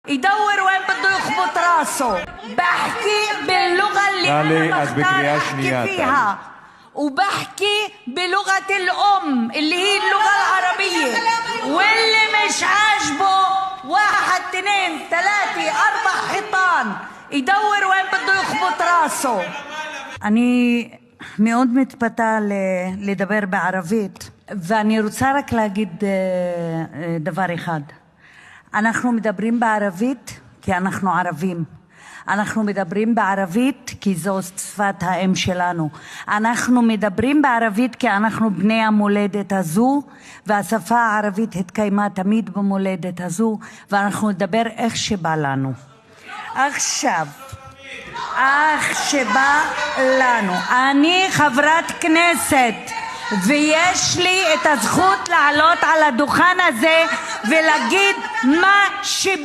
يدور وين بده يخبط راسه. بحكي باللغة اللي أنا بختار أحكي فيها، وبحكي بلغة الأم اللي هي اللغة العربية. واللي مش عاجبه 1 2 3 4 حيطان يدور وين بده يخبط راسه. אני מאוד מתפתה לדבר בערבית, ואני רוצה רק להגיד דבר אחד. אנחנו מדברים בערבית כי אנחנו ערבים. אנחנו מדברים בערבית כי זו שפת האם שלנו. אנחנו מדברים בערבית כי אנחנו בני המולדת הזו, והשפה הערבית התקיימה תמיד במולדת הזו, ואנחנו נדבר איך שבא לנו. עכשיו, איך שבא לנו. אני חברת כנסת, ויש לי את הזכות לעלות על הדוכן הזה ולהגיד מה שבא